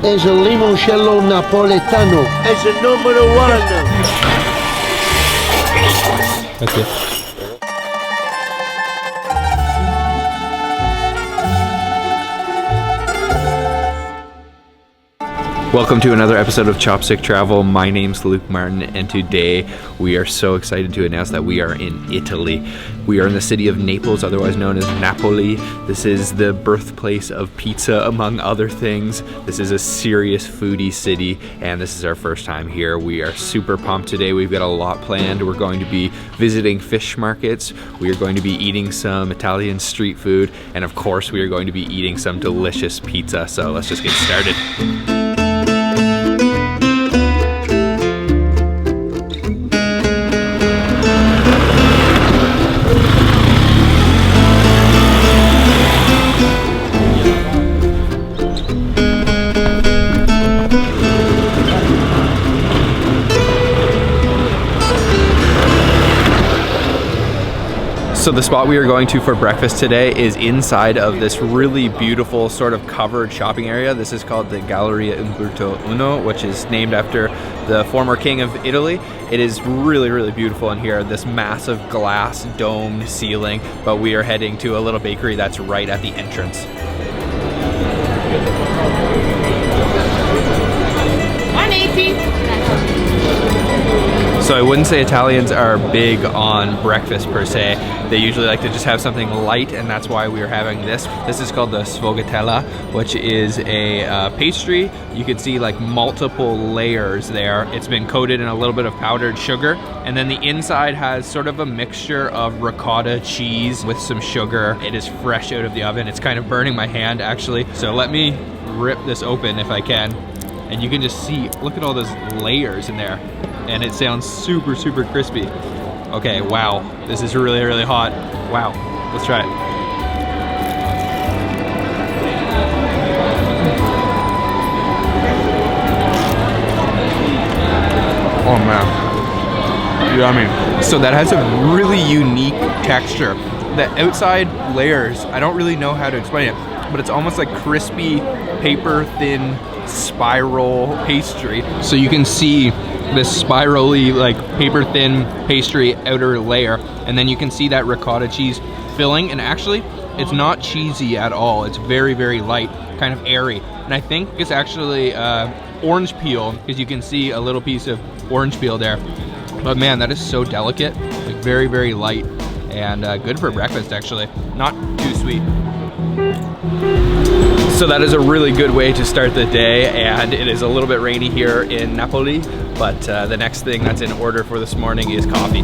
is a Limoncello Napoletano. It's a number one. Okay. Welcome to another episode of Chopstick Travel. My name's Luke Martin, and today we are so excited to announce that we are in Italy. We are in the city of Naples, otherwise known as Napoli. This is the birthplace of pizza, among other things. This is a serious foodie city, and this is our first time here. We are super pumped today. We've got a lot planned. We're going to be visiting fish markets. We are going to be eating some Italian street food, and of course, we are going to be eating some delicious pizza. So let's just get started. So the spot we are going to for breakfast today is inside of this really beautiful sort of covered shopping area. This is called the Galleria Umberto I, which is named after the former king of Italy. It is really, really beautiful in here, this massive glass domed ceiling, but we are heading to a little bakery that's right at the entrance. So I wouldn't say Italians are big on breakfast per se. They usually like to just have something light, and that's why we are having this. This is called the sfogliatella, which is a pastry. You can see like multiple layers there. It's been coated in a little bit of powdered sugar, and then the inside has sort of a mixture of ricotta cheese with some sugar. It is fresh out of the oven. It's kind of burning my hand actually. So let me rip this open if I can. And you can just see, look at all those layers in there. And it sounds super, super crispy. Okay, wow. This is really, really hot. Wow, let's try it. Oh man, yummy. So that has a really unique texture. The outside layers, I don't really know how to explain it, but it's almost like crispy, paper thin spiral pastry. So you can see this spirally like paper thin pastry outer layer, and then you can see that ricotta cheese filling, and actually it's not cheesy at all. It's very, very light, kind of airy, and I think it's actually orange peel, because you can see a little piece of orange peel there. But man, that is so delicate, like very, very light, and good for breakfast actually, not too sweet. So that is a really good way to start the day, and it is a little bit rainy here in Napoli, but the next thing that's in order for this morning is coffee.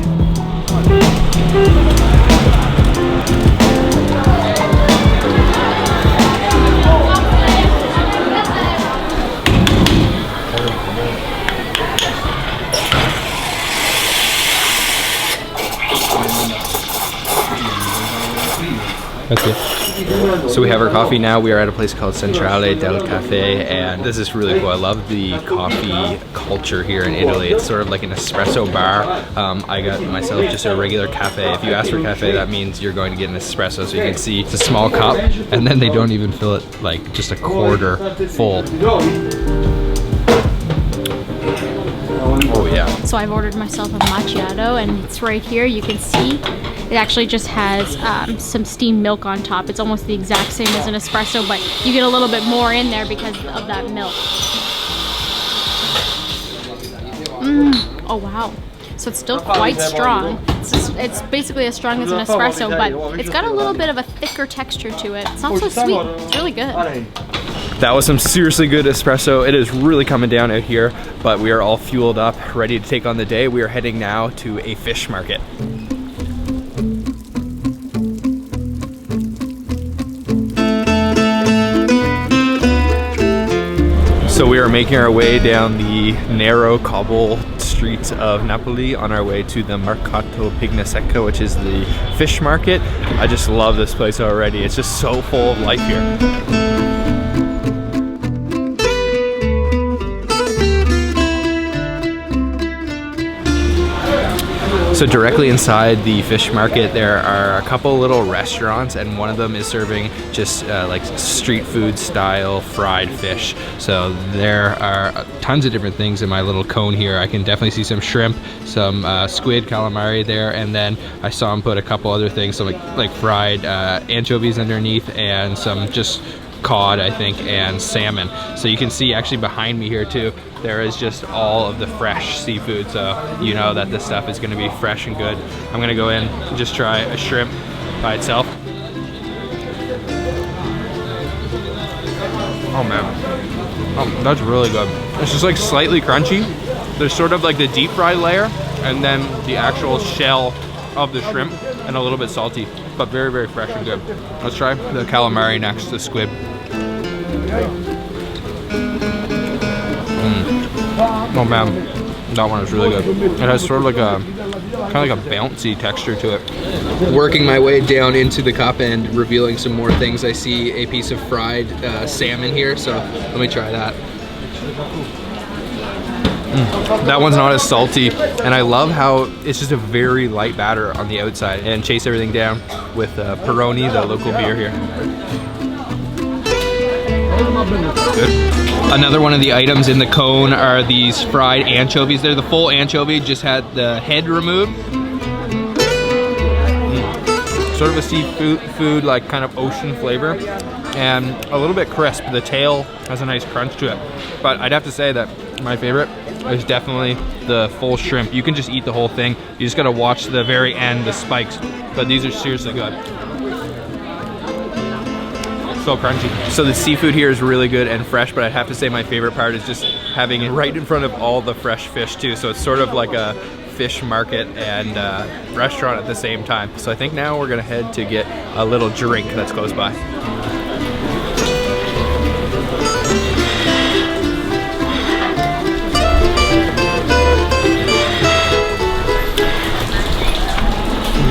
Okay. So we have our coffee now. We are at a place called Centrale del Caf, and this is really cool. I love the coffee culture here in Italy. It's sort of like an espresso bar. I got myself just a regular cafe. If you ask for cafe, that means you're going to get an espresso. So you can see it's a small cup, and then they don't even fill it like just a quarter full. Oh yeah. So I've ordered myself a macchiato, and it's right here. You can see it actually just has some steamed milk on top. It's almost the exact same as an espresso, but you get a little bit more in there because of that milk. Oh wow. So it's still quite strong. It's basically as strong as an espresso, but it's got a little bit of a thicker texture to it. It's not so sweet. It's really good. That was some seriously good espresso. It is really coming down out here, but we are all fueled up, ready to take on the day. We are heading now to a fish market. So we are making our way down the narrow cobble streets of Napoli on our way to the Mercato Pignasecca, which is the fish market. I just love this place already. It's just so full of life here. So directly inside the fish market there are a couple little restaurants, and one of them is serving just like street food style fried fish. So there are tons of different things in my little cone here. I can definitely see some shrimp, some squid, calamari there, and then I saw him put a couple other things, some like fried anchovies underneath, and some just cod, I think, and salmon. So you can see actually behind me here too, there is just all of the fresh seafood, so you know that this stuff is going to be fresh and good. I'm going to go in and just try a shrimp by itself. Oh man, oh, that's really good. It's just like slightly crunchy. There's sort of like the deep fried layer, and then the actual shell of the shrimp, and a little bit salty, but very, very fresh and good. Let's try the calamari next, the squid. Oh man, that one is really good. It has sort of like a, kind of like a bouncy texture to it. Working my way down into the cup and revealing some more things, I see a piece of fried salmon here, so let me try that. That one's not as salty, and I love how it's just a very light batter on the outside, and chase everything down with Peroni, the local beer here. Good. Another one of the items in the cone are these fried anchovies. They're the full anchovy, just had the head removed. Sort of a seafood, like kind of ocean flavor, and a little bit crisp. The tail has a nice crunch to it, but I'd have to say that my favorite is definitely the full shrimp. You can just eat the whole thing. You just gotta watch the very end, the spikes, but these are seriously good. So crunchy. So the seafood here is really good and fresh, but I'd have to say my favorite part is just having it right in front of all the fresh fish too. So it's sort of like a fish market and restaurant at the same time. So I think now we're gonna head to get a little drink that's close by.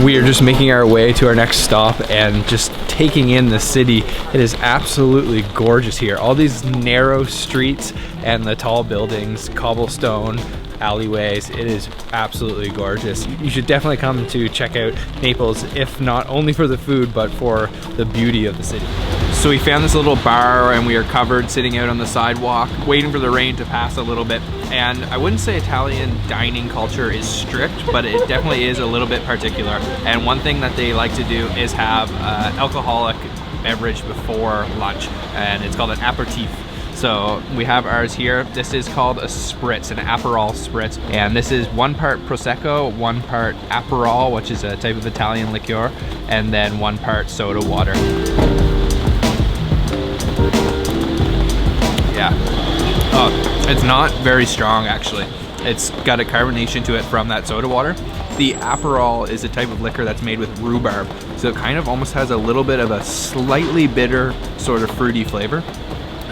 We are just making our way to our next stop and just taking in the city. It is absolutely gorgeous here. All these narrow streets and the tall buildings, cobblestone alleyways. It is absolutely gorgeous. You should definitely come to check out Naples, if not only for the food, but for the beauty of the city. So we found this little bar and we are covered sitting out on the sidewalk, waiting for the rain to pass a little bit. And I wouldn't say Italian dining culture is strict, but it definitely is a little bit particular. And one thing that they like to do is have alcoholic beverage before lunch, and it's called an aperitif. So we have ours here. This is called a Spritz, an Aperol Spritz. And this is 1 part Prosecco, 1 part Aperol, which is a type of Italian liqueur, and then 1 part soda water. Yeah. Oh, it's not very strong actually. It's got a carbonation to it from that soda water. The Aperol is a type of liquor that's made with rhubarb. So it kind of almost has a little bit of a slightly bitter sort of fruity flavor.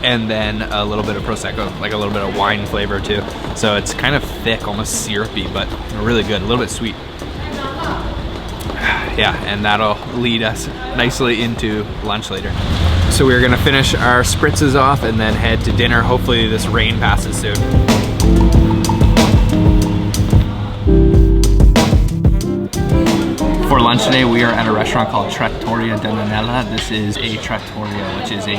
And then a little bit of Prosecco, like a little bit of wine flavor too. So it's kind of thick, almost syrupy, but really good, a little bit sweet. Yeah, and that'll lead us nicely into lunch later. So we're gonna finish our spritzes off and then head to dinner. Hopefully this rain passes soon. For lunch today, we are at a restaurant called Trattoria Da Nenella. This is a trattoria, which is a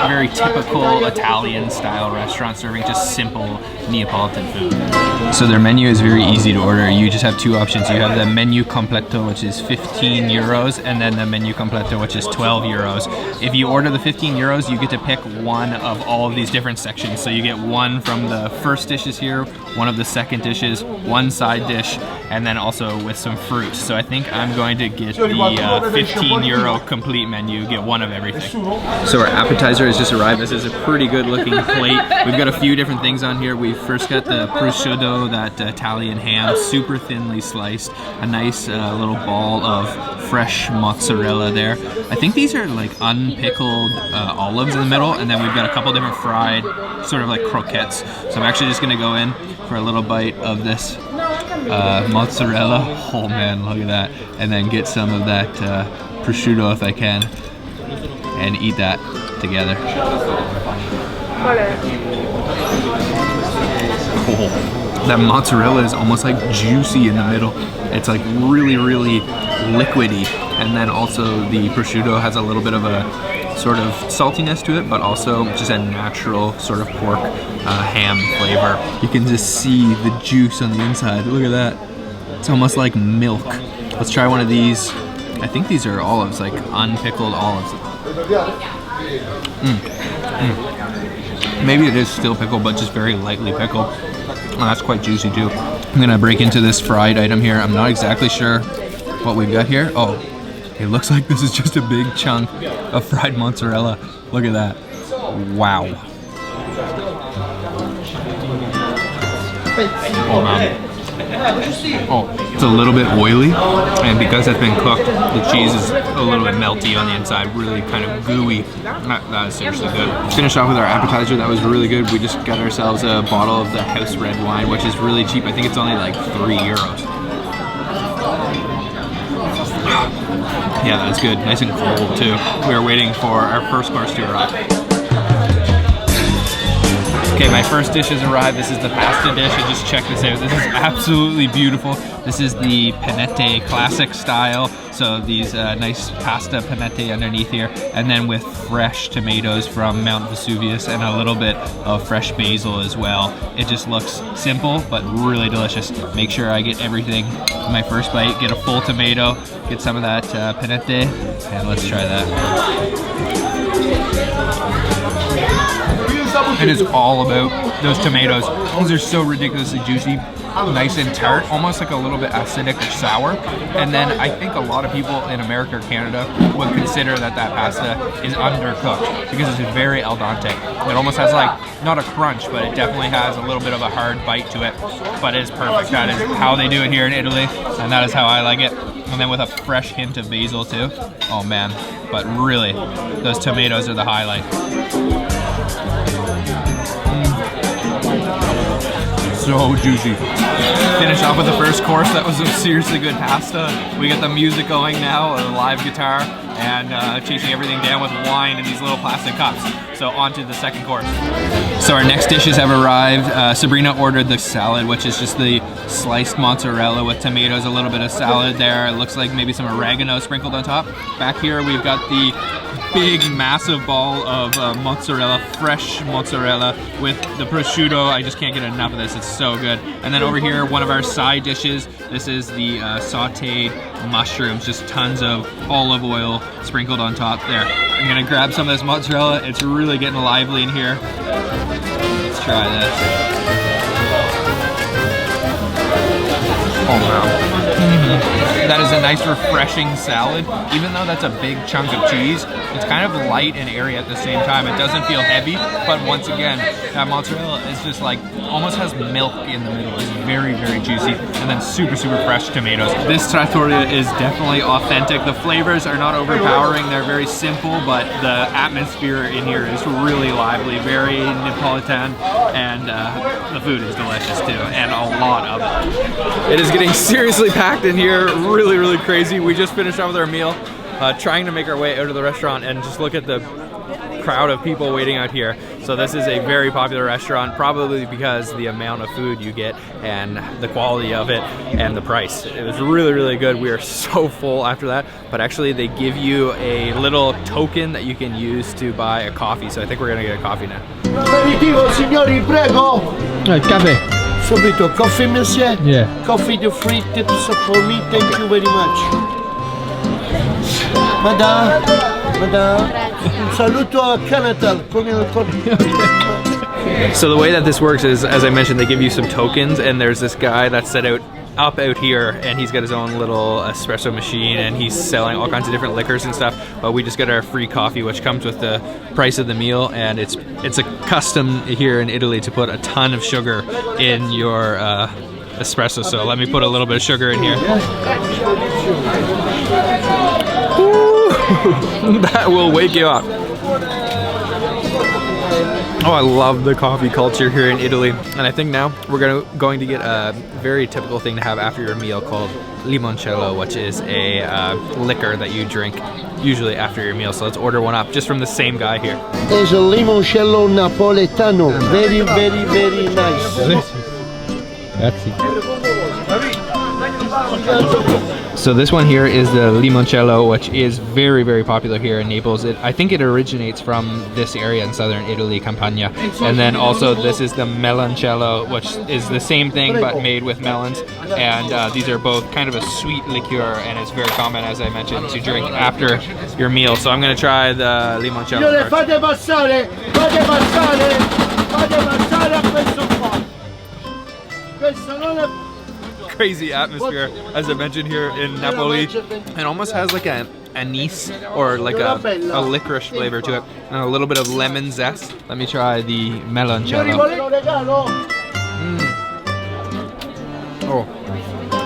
very typical Italian style restaurant serving just simple Neapolitan food. So their menu is very easy to order. You just have 2 options. You have the menu completo, which is 15 euros, and then the menu completo, which is 12 euros. If you order the 15 euros, you get to pick one of all of these different sections. So you get one from the first dishes here, one of the second dishes, one side dish, and then also with some fruit. So I think I'm going to get the 15 euro complete menu, get one of everything. So our appetizer has just arrived. This is a pretty good looking plate. We've got a few different things on here. We've first got the prosciutto, that Italian ham, super thinly sliced. A nice little ball of fresh mozzarella there. I think these are like unpickled olives in the middle, and then we've got a couple different fried sort of like croquettes. So I'm actually just gonna go in for a little bite of this mozzarella. Oh man, look at that. And then get some of that prosciutto if I can, and eat that together. Oh, that mozzarella is almost like juicy in the middle. It's like really, really liquidy. And then also the prosciutto has a little bit of a sort of saltiness to it, but also just a natural sort of pork ham flavor. You can just see the juice on the inside. Look at that. It's almost like milk. Let's try one of these. I think these are olives, like unpickled olives. Maybe it is still pickled, but just very lightly pickled. Oh, that's quite juicy too. I'm gonna break into this fried item here. I'm not exactly sure what we've got here. Oh, it looks like this is just a big chunk of fried mozzarella. Look at that. Wow. Oh man. Oh, it's a little bit oily, and because it's been cooked, the cheese is a little bit melty on the inside, really kind of gooey. That is seriously good. Finished off with our appetizer. That was really good. We just got ourselves a bottle of the house red wine, which is really cheap. I think it's only like €3. Yeah, that's good. Nice and cold too. We are waiting for our first course to arrive. Okay, my first dish has arrived. This is the pasta dish, and just check this out. This is absolutely beautiful. This is the Pinet classic style. So these nice pasta Pinet underneath here, and then with fresh tomatoes from Mount Vesuvius and a little bit of fresh basil as well. It just looks simple, but really delicious. Make sure I get everything in my first bite. Get a full tomato, get some of that Pinet, and let's try that. It is all about those tomatoes. Those are so ridiculously juicy, nice and tart, almost like a little bit acidic or sour. And then I think a lot of people in America or Canada would consider that pasta is undercooked because it's very al dente. It almost has like, not a crunch, but it definitely has a little bit of a hard bite to it, but it is perfect. That is how they do it here in Italy, and that is how I like it. And then with a fresh hint of basil too. Oh man, but really, those tomatoes are the highlight. So juicy. Finish off with the first course. That was a seriously good pasta. We got the music going now, a live guitar, and chasing everything down with wine in these little plastic cups. So on to the second course. So our next dishes have arrived. Sabrina ordered the salad, which is just the sliced mozzarella with tomatoes, a little bit of salad there. It looks like maybe some oregano sprinkled on top. Back here we've got the big massive ball of mozzarella, fresh mozzarella with the prosciutto. I just can't get enough of this, it's so good. And then over here, one of our side dishes, this is the sauteed mushrooms, just tons of olive oil sprinkled on top there. I'm gonna grab some of this mozzarella. It's really getting lively in here. Let's try this. Oh wow. That is a nice refreshing salad. Even though that's a big chunk of cheese, it's kind of light and airy at the same time. It doesn't feel heavy, but once again, that mozzarella is just like, almost has milk in the middle. It's very, very juicy. And then super, super fresh tomatoes. This trattoria is definitely authentic. The flavors are not overpowering. They're very simple, but the atmosphere in here is really lively, very Neapolitan, and the food is delicious too, and a lot of it. It is getting seriously packed in here, really, really crazy. We just finished off with our meal, trying to make our way out of the restaurant, and just look at the crowd of people waiting out here. So this is a very popular restaurant, probably because the amount of food you get and the quality of it and the price. It was really, really good. We are so full after that, but actually they give you a little token that you can use to buy a coffee. So I think we're gonna get a coffee now. Aperitivo, signori, prego. Caffè. Subito, coffee, monsieur. Yeah. Coffee to free tips for me, thank you very much. Madame, un saluto a Canada. So the way that this works is, as I mentioned, they give you some tokens, and there's this guy that's set out here, and he's got his own little espresso machine, and he's selling all kinds of different liquors and stuff. But we just got our free coffee, which comes with the price of the meal, and it's a custom here in Italy to put a ton of sugar in your espresso. So let me put a little bit of sugar in here. Ooh, that will wake you up. Oh, I love the coffee culture here in Italy. And I think now we're going to get a very typical thing to have after your meal called Limoncello, which is a liquor that you drink usually after your meal. So let's order one up just from the same guy here. It's a limoncello napoletano. Very, very, very nice. So this one here is the limoncello, which is very, very popular here in Naples. I think it originates from this area in southern Italy, Campania. And then also this is the meloncello, which is the same thing but made with melons. And these are both kind of a sweet liqueur, and it's very common, as I mentioned, to drink after your meal. So I'm going to try the limoncello first. Crazy atmosphere, as I mentioned, here in Napoli. It almost has like an anise or like a licorice flavor to it, and a little bit of lemon zest. Let me try the meloncello. Oh,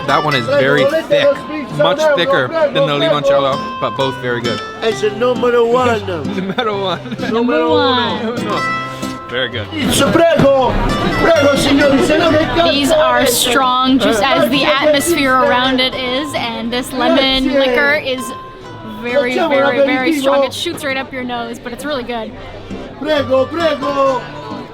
that one is very thick, much thicker than the limoncello, but both very good. It's a number one. Number one. Number one. Very good. These are strong, just as the atmosphere around it is, and this lemon liquor is very, very, very strong. It shoots right up your nose, but it's really good.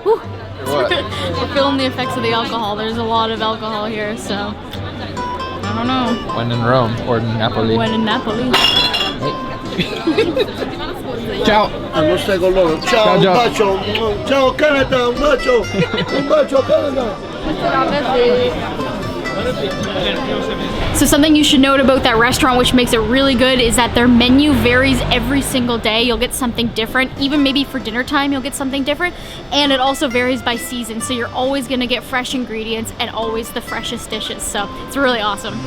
Whew. We're feeling the effects of the alcohol. There's a lot of alcohol here, so I don't know. When in Rome or in Napoli. When in Napoli. Ciao. Non stai con loro. Ciao, un bacio. Ciao Canada, un bacio. Un bacio Canada. So something you should note about that restaurant, which makes it really good, is that their menu varies every single day. You'll get something different. Even maybe for dinner time, you'll get something different. And it also varies by season. So you're always gonna get fresh ingredients and always the freshest dishes. So it's really awesome.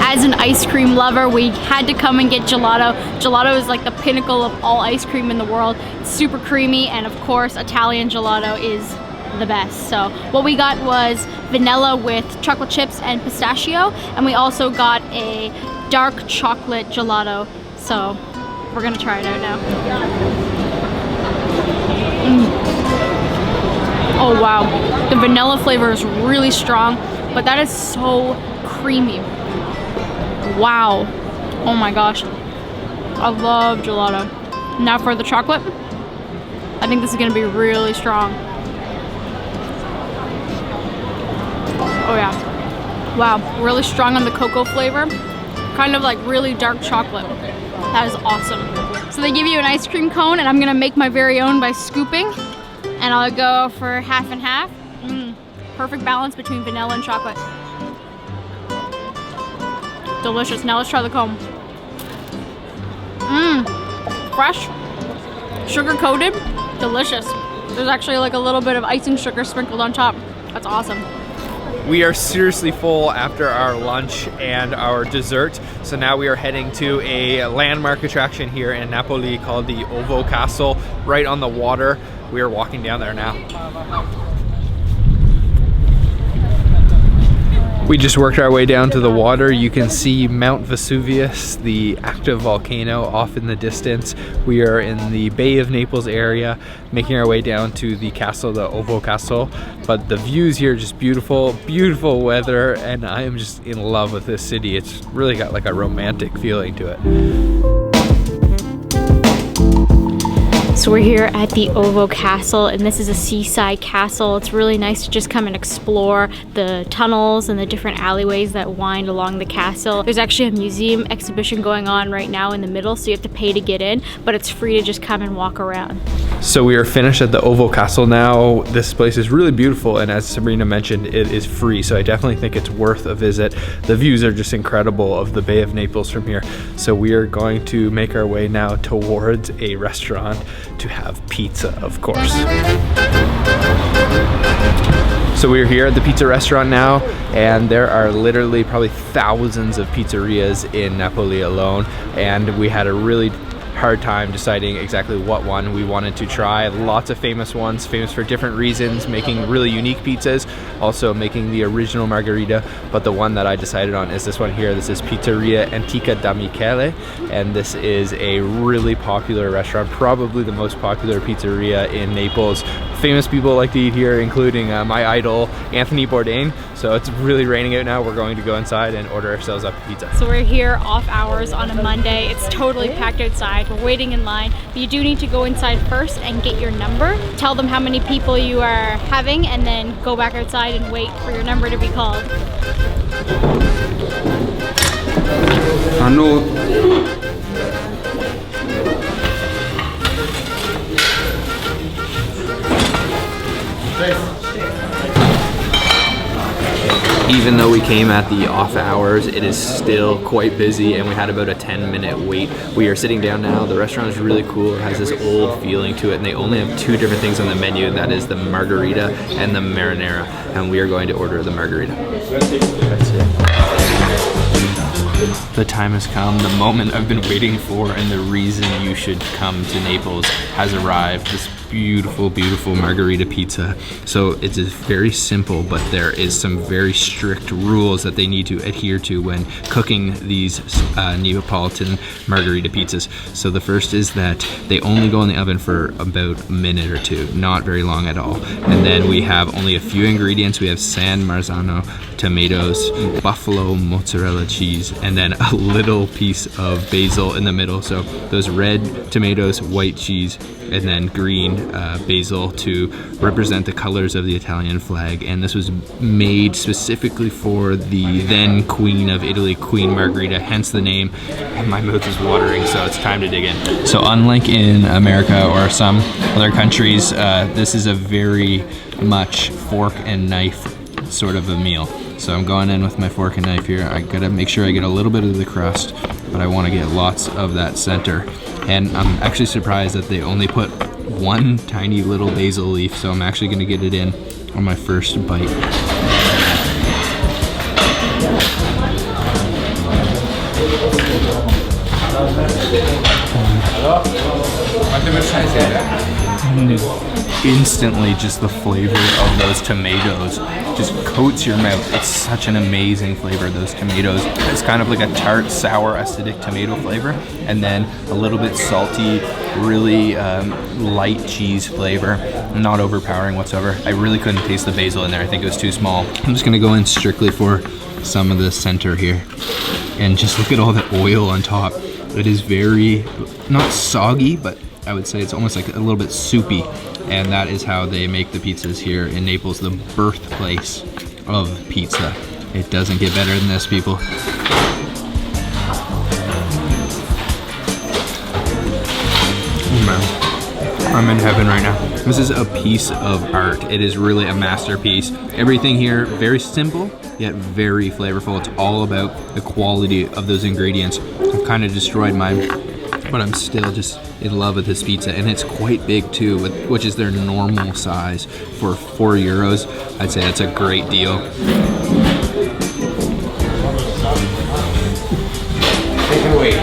As an ice cream lover, we had to come and get gelato. Gelato is like the pinnacle of all ice cream in the world. It's super creamy, and of course Italian gelato is the best. So what we got was vanilla with chocolate chips and pistachio, and we also got a dark chocolate gelato. So we're gonna try it out now. Oh wow, the vanilla flavor is really strong, but that is so creamy. Wow. Oh my gosh. I love gelato. Now for the chocolate. I think this is gonna be really strong. Oh yeah. Wow, really strong on the cocoa flavor. Kind of like really dark chocolate. That is awesome. So they give you an ice cream cone, and I'm gonna make my very own by scooping. And I'll go for half and half. Perfect balance between vanilla and chocolate. Delicious. Now let's try the cone. Fresh, sugar coated, delicious. There's actually like a little bit of icing sugar sprinkled on top. That's awesome. We are seriously full after our lunch and our dessert. So now we are heading to a landmark attraction here in Napoli called the Ovo Castle, right on the water. We are walking down there now. We just worked our way down to the water. You can see Mount Vesuvius, the active volcano, off in the distance. We are in the Bay of Naples area, making our way down to the castle, the Ovo Castle. But the views here are just beautiful, beautiful weather, and I am just in love with this city. It's really got like a romantic feeling to it. So we're here at the Ovo Castle, and this is a seaside castle. It's really nice to just come and explore the tunnels and the different alleyways that wind along the castle. There's actually a museum exhibition going on right now in the middle, so you have to pay to get in, but it's free to just come and walk around. So we are finished at the Ovo Castle now. This place is really beautiful, and as Sabrina mentioned, it is free, so I definitely think it's worth a visit. The views are just incredible of the Bay of Naples from here. So we are going to make our way now towards a restaurant to have pizza, of course. So we're here at the pizza restaurant now, and there are literally probably thousands of pizzerias in Napoli alone, and we had a really hard time deciding exactly what one we wanted to try. Lots of famous ones, famous for different reasons, making really unique pizzas, also making the original margherita, but the one that I decided on is this one here. This is Pizzeria Antica da Michele, and this is a really popular restaurant, probably the most popular pizzeria in Naples. Famous people like to eat here, including my idol, Anthony Bourdain. So it's really raining out now. We're going to go inside and order ourselves up a pizza. So we're here off hours on a Monday. It's totally packed outside. We're waiting in line, but you do need to go inside first and get your number. Tell them how many people you are having, and then go back outside and wait for your number to be called. I know. Even though we came at the off hours, it is still quite busy, and we had about a 10-minute wait. We are sitting down now. The restaurant is really cool. It has this old feeling to it, and they only have 2 different things on the menu. That is the margarita and the marinara, and we are going to order the margarita. That's it. The time has come, the moment I've been waiting for, and the reason you should come to Naples has arrived. This beautiful, beautiful margherita pizza. So it is very simple, but there is some very strict rules that they need to adhere to when cooking these Neapolitan margherita pizzas. So the first is that they only go in the oven for about a minute or 2, not very long at all. And then we have only a few ingredients. We have San Marzano tomatoes, buffalo mozzarella cheese, and then a little piece of basil in the middle. So those red tomatoes, white cheese, and then green basil to represent the colors of the Italian flag. And this was made specifically for the then Queen of Italy, Queen Margherita, hence the name. And my mouth is watering, so it's time to dig in. So unlike in America or some other countries, this is a very much fork and knife sort of a meal. So I'm going in with my fork and knife here. I gotta make sure I get a little bit of the crust, but I wanna get lots of that center. And I'm actually surprised that they only put 1 tiny little basil leaf, so I'm actually gonna get it in on my first bite. Instantly, just the flavor of those tomatoes just coats your mouth. It's such an amazing flavor, those tomatoes. It's kind of like a tart, sour, acidic tomato flavor, and then a little bit salty, really light cheese flavor, not overpowering whatsoever. I really couldn't taste the basil in there. I think it was too small. I'm just gonna go in strictly for some of the center here, and just look at all the oil on top. It is very, not soggy, but I would say it's almost like a little bit soupy. And that is how they make the pizzas here in Naples, the birthplace of pizza. It doesn't get better than this, people. Oh man, I'm in heaven right now. This is a piece of art. It is really a masterpiece. Everything here, very simple, yet very flavorful. It's all about the quality of those ingredients. I've kind of destroyed mine, but I'm still just in love with this pizza, and it's quite big too, which is their normal size for €4. I'd say that's a great deal. Take it away.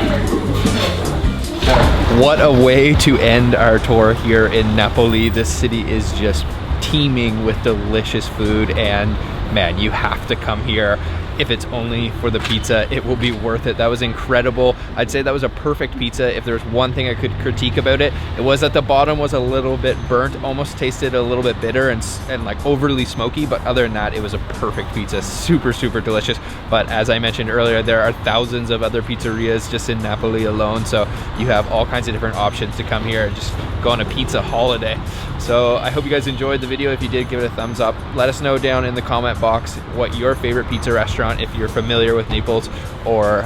What a way to end our tour here in Napoli. This city is just teeming with delicious food, and man, you have to come here. If it's only for the pizza, it will be worth it. That was incredible. I'd say that was a perfect pizza. If there's one thing I could critique about it, it was that the bottom was a little bit burnt, almost tasted a little bit bitter and like overly smoky, but other than that, it was a perfect pizza. Super, super delicious. But as I mentioned earlier, there are thousands of other pizzerias just in Napoli alone, so you have all kinds of different options to come here and just go on a pizza holiday. So I hope you guys enjoyed the video. If you did, give it a thumbs up. Let us know down in the comment box what your favorite pizza restaurant, if you're familiar with Naples, or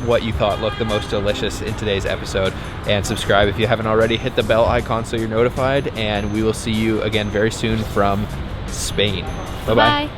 what you thought looked the most delicious in today's episode. And subscribe if you haven't already. Hit the bell icon so you're notified, and we will see you again very soon from Spain. Bye-bye.